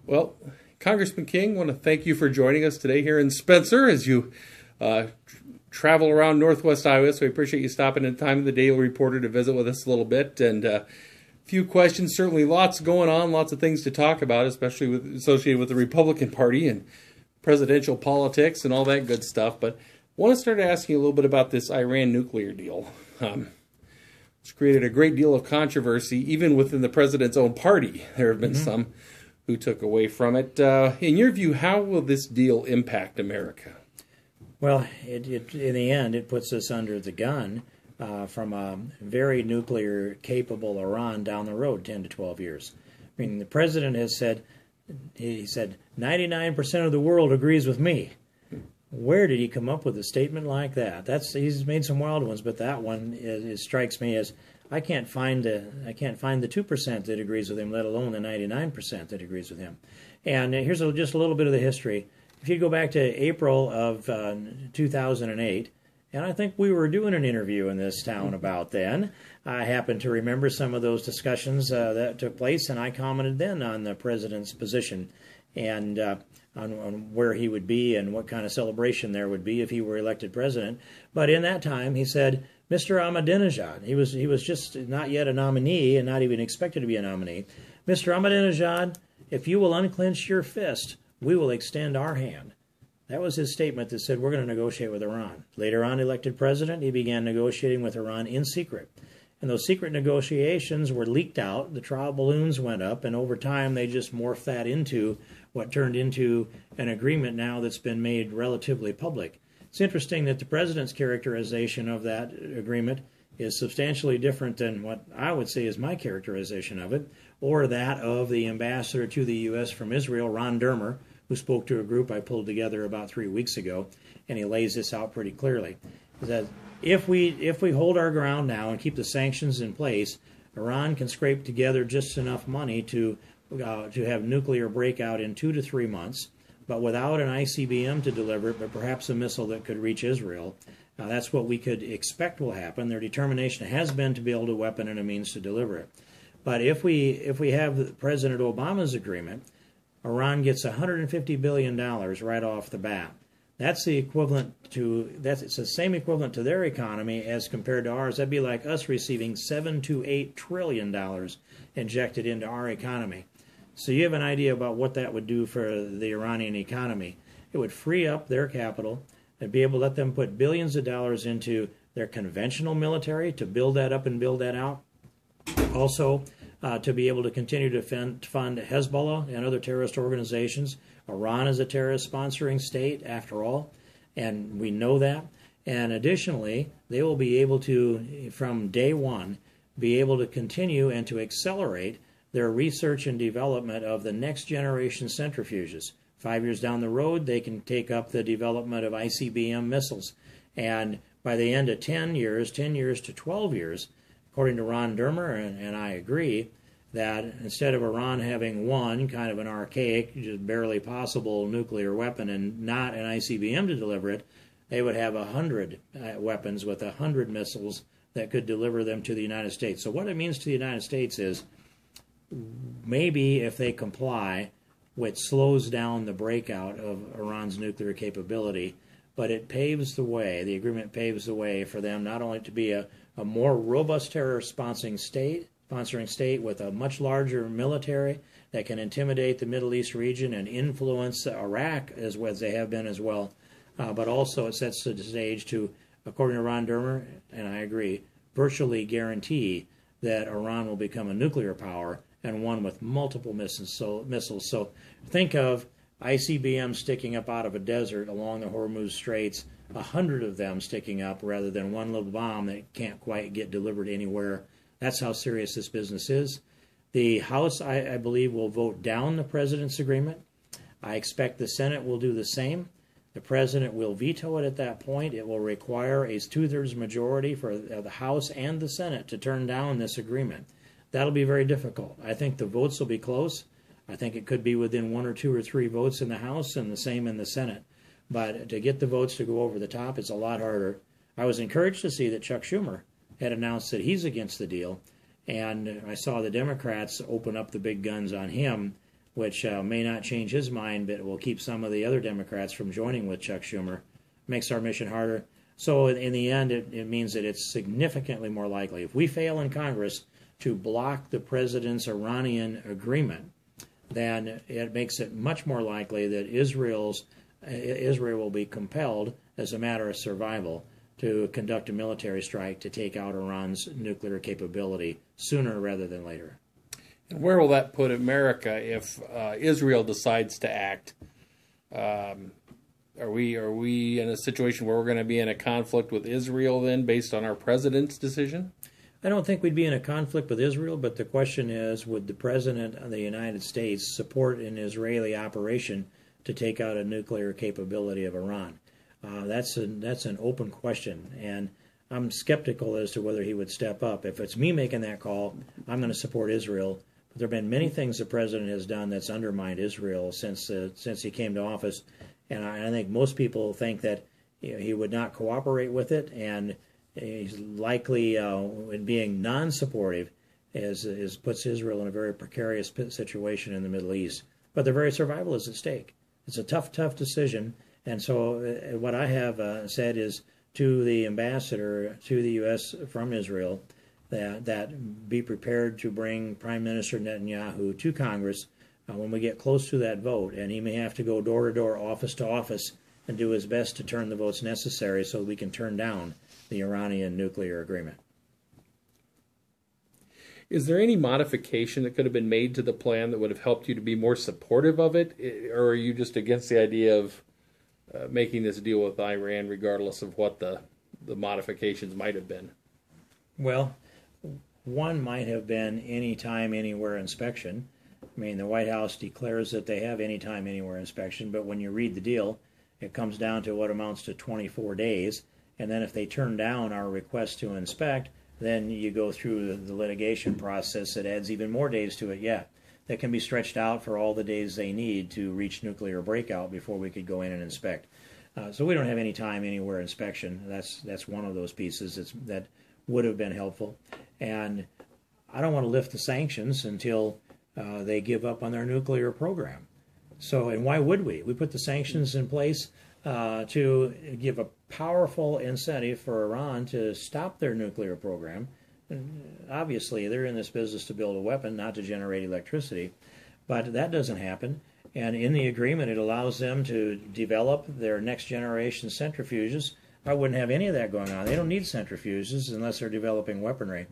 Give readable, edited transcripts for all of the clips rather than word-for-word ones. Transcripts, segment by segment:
Well, Congressman King, I want to thank you for joining us today here in Spencer as you travel around Northwest Iowa. So we appreciate you stopping in time of the Daily Reporter to visit with us a little bit. And a few questions, certainly lots going on, lots of things to talk about, especially associated with the Republican Party and presidential politics and all that good stuff. But I want to start asking you a little bit about this Iran nuclear deal. It's created a great deal of controversy, even within the president's own party. There have been some who took away from it. In your view, how will this deal impact America? Well, in the end, it puts us under the gun from a very nuclear-capable Iran down the road 10 to 12 years. I mean, the president has said, 99% of the world agrees with me. Where did he come up with a statement like that? He's made some wild ones, but that one strikes me as I can't find the 2% that agrees with him, let alone the 99% that agrees with him. And here's just a little bit of the history. If you go back to April of 2008, and I think we were doing an interview in this town about then. I happen to remember some of those discussions that took place, and I commented then on the president's position and on where he would be and what kind of celebration there would be if he were elected president. But in that time, he said, Mr. Ahmadinejad, he was just not yet a nominee and not even expected to be a nominee. Mr. Ahmadinejad, if you will unclench your fist, we will extend our hand. That was his statement that said, we're going to negotiate with Iran. Later on, elected president, he began negotiating with Iran in secret. And those secret negotiations were leaked out, the trial balloons went up, and over time they just morphed that into what turned into an agreement now that's been made relatively public. It's interesting that the president's characterization of that agreement is substantially different than what I would say is my characterization of it, or that of the ambassador to the U.S. from Israel, Ron Dermer, who spoke to a group I pulled together about 3 weeks ago, and he lays this out pretty clearly. That if we hold our ground now and keep the sanctions in place, Iran can scrape together just enough money to have nuclear breakout in 2 to 3 months, but without an ICBM to deliver it, but perhaps a missile that could reach Israel. That's what we could expect will happen. Their determination has been to build a weapon and a means to deliver it. But if we have President Obama's agreement, Iran gets $150 billion right off the bat. It's the same equivalent to their economy as compared to ours. That'd be like us receiving $7 to $8 trillion injected into our economy. So you have an idea about what that would do for the Iranian economy. It would free up their capital and be able to let them put billions of dollars into their conventional military to build that up and build that out. Also, to be able to continue to fund Hezbollah and other terrorist organizations. Iran is a terrorist sponsoring state, after all, and we know that. And additionally, they will be able to, from day one, be able to continue and to accelerate their research and development of the next generation centrifuges. 5 years down the road, they can take up the development of ICBM missiles. And by the end of 10 years to 12 years, according to Ron Dermer, and I agree, that instead of Iran having one, kind of an archaic, just barely possible nuclear weapon and not an ICBM to deliver it, they would have 100 weapons with 100 missiles that could deliver them to the United States. So what it means to the United States is maybe if they comply, which slows down the breakout of Iran's nuclear capability, but it paves the way, the agreement paves the way for them not only to be a more robust terror sponsoring state with a much larger military that can intimidate the Middle East region and influence Iraq as well as they have been as well. But also it sets the stage to, according to Ron Dermer, and I agree, virtually guarantee that Iran will become a nuclear power and one with multiple missiles. So think of ICBMs sticking up out of a desert along the Hormuz Straits, 100 of them sticking up rather than one little bomb that can't quite get delivered anywhere. That's how serious this business is. The House, I believe, will vote down the president's agreement. I expect the Senate will do the same. The president will veto it at that point. It will require a two-thirds majority for the House and the Senate to turn down this agreement. That'll be very difficult. I think the votes will be close. I think it could be within 1 or 2 or 3 votes in the House and the same in the Senate. But to get the votes to go over the top, it's a lot harder. I was encouraged to see that Chuck Schumer had announced that he's against the deal, and I saw the Democrats open up the big guns on him. which may not change his mind, but will keep some of the other Democrats from joining with Chuck Schumer. Makes our mission harder. So in the end, it means that it's significantly more likely, if we fail in Congress to block the president's Iranian agreement, then it makes it much more likely that Israel will be compelled, as a matter of survival, to conduct a military strike to take out Iran's nuclear capability sooner rather than later. And where will that put America if Israel decides to act? Are we in a situation where we're going to be in a conflict with Israel then, based on our president's decision? I don't think we'd be in a conflict with Israel, but the question is, would the President of the United States support an Israeli operation to take out a nuclear capability of Iran? That's an open question, and I'm skeptical as to whether he would step up. If it's me making that call, I'm going to support Israel. But there have been many things the President has done that's undermined Israel since he came to office, and I think most people think that he would not cooperate with it, and he's likely, in being non-supportive, puts Israel in a very precarious situation in the Middle East. But their very survival is at stake. It's a tough decision. And so what I have said is to the ambassador to the U.S. from Israel that be prepared to bring Prime Minister Netanyahu to Congress when we get close to that vote. And he may have to go door to door, office to office, and do his best to turn the votes necessary so we can turn down the Iranian nuclear agreement. Is there any modification that could have been made to the plan that would have helped you to be more supportive of it? Or are you just against the idea of making this deal with Iran regardless of what the modifications might have been? Well, one might have been anytime, anywhere inspection. I mean, the White House declares that they have anytime, anywhere inspection, but when you read the deal, it comes down to what amounts to 24 days. And then if they turn down our request to inspect, then you go through the litigation process that adds even more days to it yet. That can be stretched out for all the days they need to reach nuclear breakout before we could go in and inspect. So we don't have any time, anywhere inspection. That's one of those pieces that would have been helpful. And I don't want to lift the sanctions until they give up on their nuclear program. So, and why would we? We put the sanctions in place to give a powerful incentive for Iran to stop their nuclear program. Obviously, they're in this business to build a weapon, not to generate electricity. But that doesn't happen. And in the agreement, it allows them to develop their next generation centrifuges. I wouldn't have any of that going on. They don't need centrifuges unless they're developing weaponry.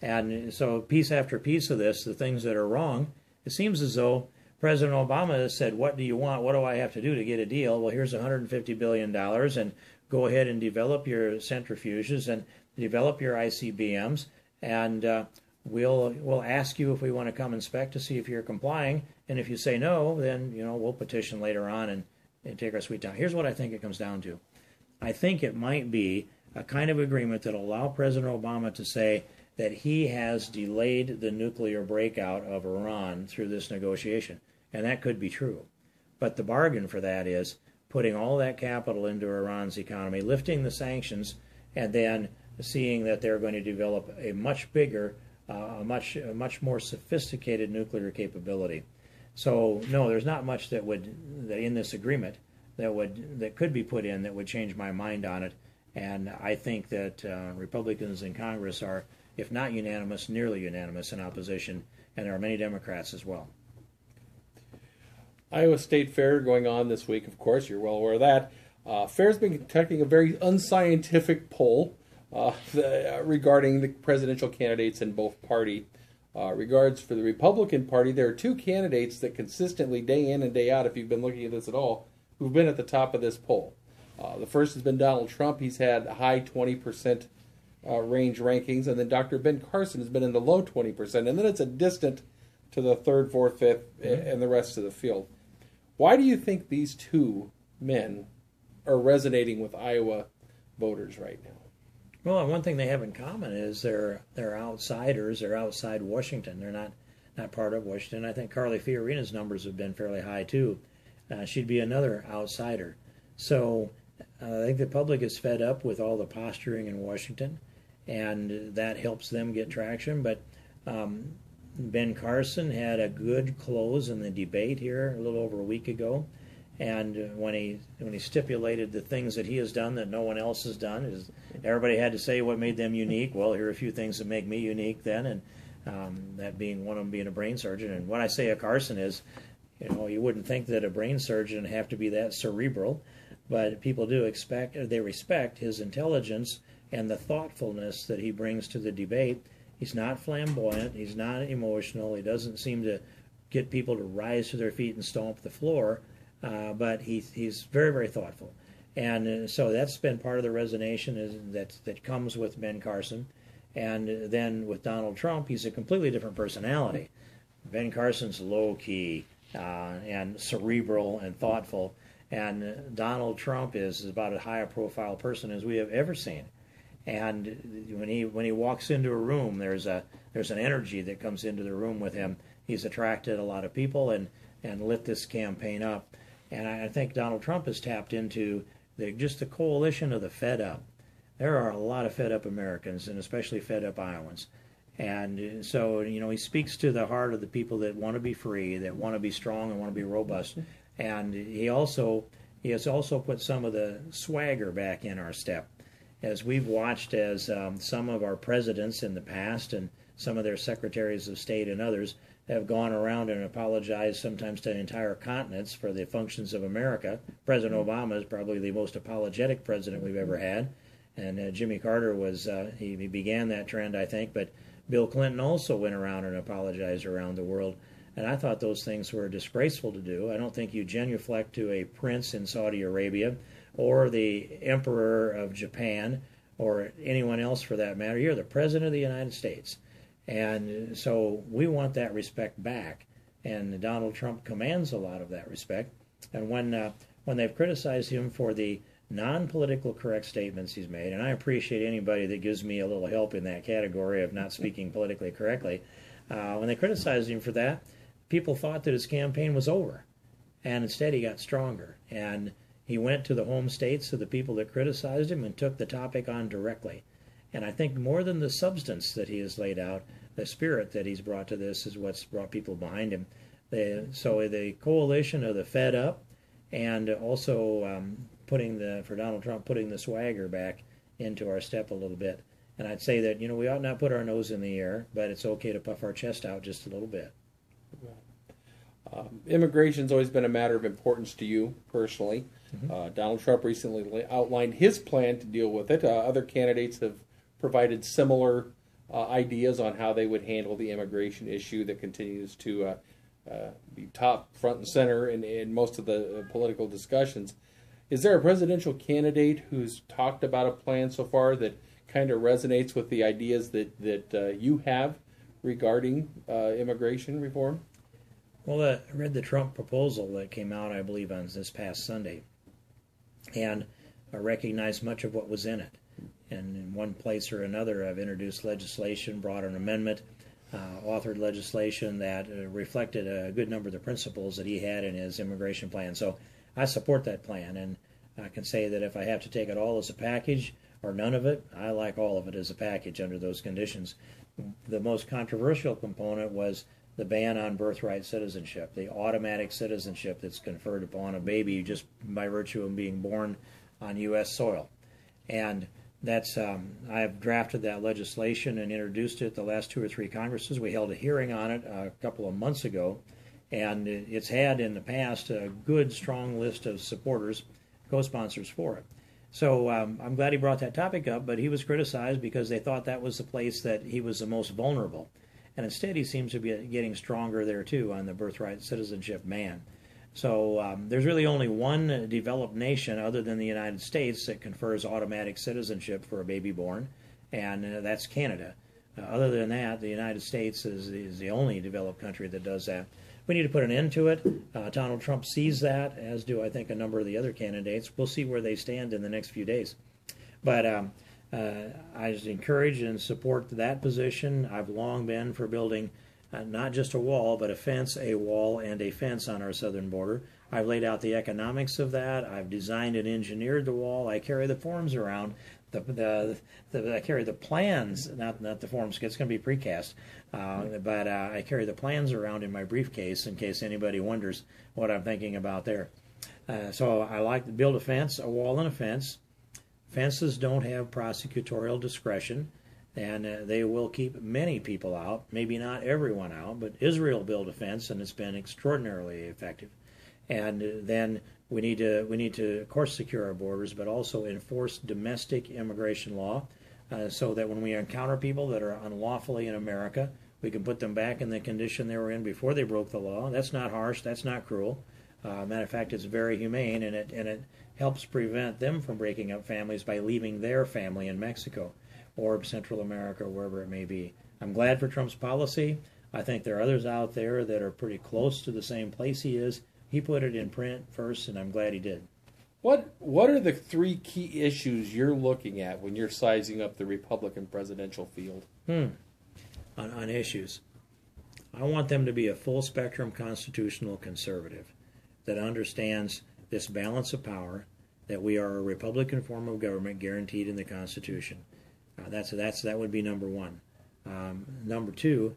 And so piece after piece of this, the things that are wrong, it seems as though President Obama has said, what do you want? What do I have to do to get a deal? Well, here's $150 billion, and go ahead and develop your centrifuges and develop your ICBMs, and we'll ask you if we want to come inspect to see if you're complying. And if you say no, then we'll petition later on and take our sweet time. Here's what I think it comes down to. I think it might be a kind of agreement that will allow President Obama to say that he has delayed the nuclear breakout of Iran through this negotiation. And that could be true. But the bargain for that is putting all that capital into Iran's economy, lifting the sanctions, and then seeing that they're going to develop a much bigger, a much more sophisticated nuclear capability. So no, there's not much that in this agreement that could be put in that would change my mind on it. And I think that Republicans in Congress are, if not unanimous, nearly unanimous in opposition, and there are many Democrats as well. Iowa State Fair going on this week, of course, you're well aware of that. Fair's been conducting a very unscientific poll regarding the presidential candidates in both party. Regards for the Republican Party, there are two candidates that consistently, day in and day out, if you've been looking at this at all, who've been at the top of this poll. The first has been Donald Trump. He's had high 20% range rankings, and then Dr. Ben Carson has been in the low 20%, and then it's a distant to the third, fourth, fifth, and the rest of the field. Why do you think these two men are resonating with Iowa voters right now? Well, one thing they have in common is they're outsiders. They're outside Washington. They're not part of Washington. I think Carly Fiorina's numbers have been fairly high too. She'd be another outsider. So I think the public is fed up with all the posturing in Washington, and that helps them get traction. But Ben Carson had a good close in the debate here a little over a week ago, and when he stipulated the things that he has done that no one else has done, is everybody had to say what made them unique. Well, here are a few things that make me unique then, and that being one of them being a brain surgeon. And what I say of Carson is, you wouldn't think that a brain surgeon have to be that cerebral, but people do respect his intelligence and the thoughtfulness that he brings to the debate. He's not flamboyant. He's not emotional. He doesn't seem to get people to rise to their feet and stomp the floor, but he's very, very thoughtful. And so that's been part of the resonation that comes with Ben Carson. And then with Donald Trump, he's a completely different personality. Ben Carson's low-key and cerebral and thoughtful, and Donald Trump is about as high a profile person as we have ever seen. And when he walks into a room, there's an energy that comes into the room with him. He's attracted a lot of people and lit this campaign up. And I think Donald Trump has tapped into just the coalition of the fed up. There are a lot of fed up Americans, and especially fed up Iowans. And so, he speaks to the heart of the people that want to be free, that want to be strong and want to be robust. And he has also put some of the swagger back in our step. As we've watched as some of our presidents in the past and some of their secretaries of state and others have gone around and apologized sometimes to entire continents for the functions of America. President Obama is probably the most apologetic president we've ever had. And Jimmy Carter he began that trend, I think, but Bill Clinton also went around and apologized around the world. And I thought those things were disgraceful to do. I don't think you genuflect to a prince in Saudi Arabia or the emperor of Japan or anyone else for that matter. You're the president of the United States. And so we want that respect back. And Donald Trump commands a lot of that respect. And when they've criticized him for the non-political correct statements he's made, and I appreciate anybody that gives me a little help in that category of not speaking politically correctly. When they criticized him for that, people thought that his campaign was over, and instead he got stronger. And he went to the home states of the people that criticized him and took the topic on directly. And I think more than the substance that he has laid out, the spirit that he's brought to this is what's brought people behind him. So the coalition of the fed up, and also for Donald Trump, putting the swagger back into our step a little bit. And I'd say that, we ought not put our nose in the air, but it's okay to puff our chest out just a little bit. Immigration's always been a matter of importance to you personally. Mm-hmm. Donald Trump recently outlined his plan to deal with it. Other candidates have provided similar ideas on how they would handle the immigration issue that continues to be top, front, and center in most of the political discussions. Is there a presidential candidate who's talked about a plan so far that kind of resonates with the ideas that you have regarding immigration reform? Well, I read the Trump proposal that came out, I believe, on this past Sunday, and I recognized much of what was in it. And in one place or another, I've introduced legislation, brought an amendment, authored legislation that reflected a good number of the principles that he had in his immigration plan. So I support that plan, and I can say that if I have to take it all as a package or none of it, I like all of it as a package under those conditions. The most controversial component was the ban on birthright citizenship, the automatic citizenship that's conferred upon a baby just by virtue of being born on U.S. soil. And that's I have drafted that legislation and introduced it the last 2 or 3 Congresses. We held a hearing on it a couple of months ago, and it's had in the past a good, strong list of supporters, co-sponsors for it. So I'm glad he brought that topic up, but he was criticized because they thought that was the place that he was the most vulnerable. And instead, he seems to be getting stronger there, too, on the birthright citizenship ban. So there's really only one developed nation other than the United States that confers automatic citizenship for a baby born, and that's Canada. Other than that, the United States is the only developed country that does that. We need to put an end to it. Donald Trump sees that, as do, I think, a number of the other candidates. We'll see where they stand in the next few days. But I encourage and support that position. I've long been for building not just a wall, but a fence, a wall, and a fence on our southern border. I've laid out the economics of that. I've designed and engineered the wall. I carry the forms around. I carry the plans, not the forms. It's going to be precast, but I carry the plans around in my briefcase in case anybody wonders what I'm thinking about there. So I like to build a fence, a wall, and a fence. Fences don't have prosecutorial discretion, and they will keep many people out. Maybe not everyone out, but Israel built a fence, and it's been extraordinarily effective. And then we need to, of course, secure our borders, but also enforce domestic immigration law, so that when we encounter people that are unlawfully in America, we can put them back in the condition they were in before they broke the law. That's not harsh. That's not cruel. Matter of fact, it's very humane, and it helps prevent them from breaking up families by leaving their family in Mexico or Central America, or wherever it may be. I'm glad for Trump's policy. I think there are others out there that are pretty close to the same place he is. He put it in print first, and I'm glad he did. What are the three key issues you're looking at when you're sizing up the Republican presidential field? On issues, I want them to be a full-spectrum constitutional conservative that understands this balance of power, that we are a Republican form of government guaranteed in the Constitution. That would be number one. Number two,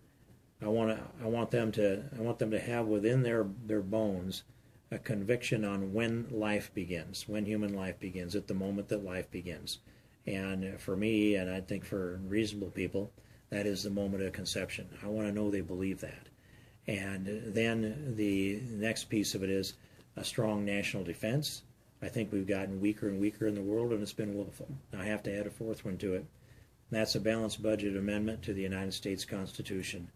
I want them to have within their bones a conviction on when life begins, when human life begins, at the moment that life begins. And for me, and I think for reasonable people, that is the moment of conception. I want to know they believe that. And then the next piece of it is a strong national defense. I think we've gotten weaker and weaker in the world, and it's been woeful. I have to add a fourth one to it. That's a balanced budget amendment to the United States Constitution.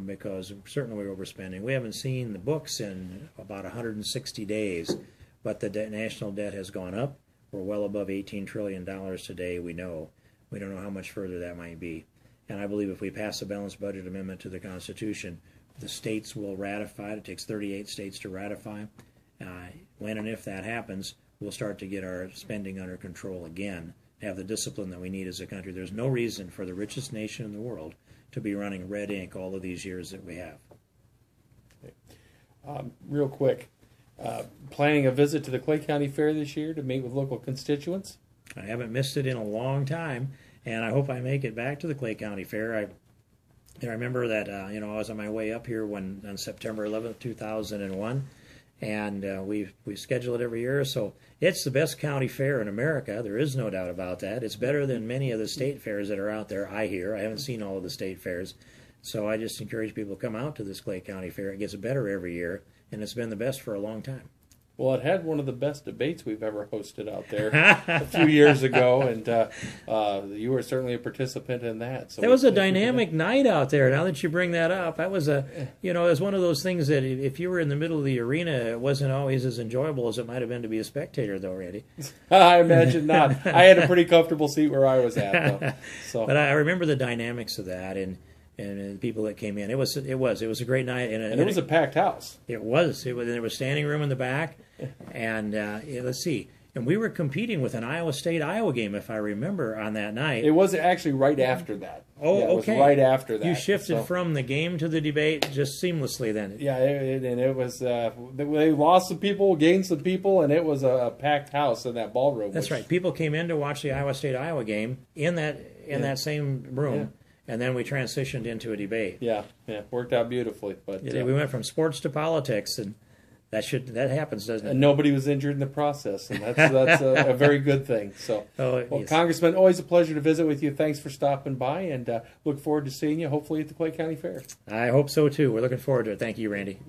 Because certainly we're overspending. We haven't seen the books in about 160 days, but the national debt has gone up. We're well above $18 trillion today, we know. We don't know how much further that might be. And I believe if we pass a balanced budget amendment to the Constitution, the states will ratify it. It takes 38 states to ratify. When and if that happens, we'll start to get our spending under control again, have the discipline that we need as a country. There's no reason for the richest nation in the world to be running red ink all of these years that we have. Real quick, planning a visit to the Clay County Fair this year to meet with local constituents? I haven't missed it in a long time, and I hope I make it back to the Clay County Fair. I remember that I was on my way up here on September 11th, 2001, and we schedule it every year. So it's the best county fair in America. There is no doubt about that. It's better than many of the state fairs that are out there, I hear. I haven't seen all of the state fairs. So I just encourage people to come out to this Clay County Fair. It gets better every year, and it's been the best for a long time. Well, it had one of the best debates we've ever hosted out there a few years ago, and you were certainly a participant in that. So that was a dynamic night out there. Now that you bring that up, that was it was one of those things that if you were in the middle of the arena, it wasn't always as enjoyable as it might have been to be a spectator, though, Randy. I imagine not. I had a pretty comfortable seat where I was at, though. So. But I remember the dynamics of that, and the people that came in. It was a great night, and it was a packed house. It was. There was standing room in the back, and let's see. And we were competing with an Iowa State-Iowa game, if I remember, on that night. It was actually right after that. Oh, yeah, okay. It was right after that. You shifted from the game to the debate just seamlessly then. Yeah, and it was. They lost some people, gained some people, and it was a packed house in that ballroom. That's right. People came in to watch the Iowa State-Iowa game in that same room. Yeah. And then we transitioned into a debate. Yeah, worked out beautifully. But we went from sports to politics, and that happens, doesn't it? And nobody was injured in the process, and that's a very good thing. So, yes. Congressman, always a pleasure to visit with you. Thanks for stopping by, and look forward to seeing you hopefully at the Clay County Fair. I hope so too. We're looking forward to it. Thank you, Randy.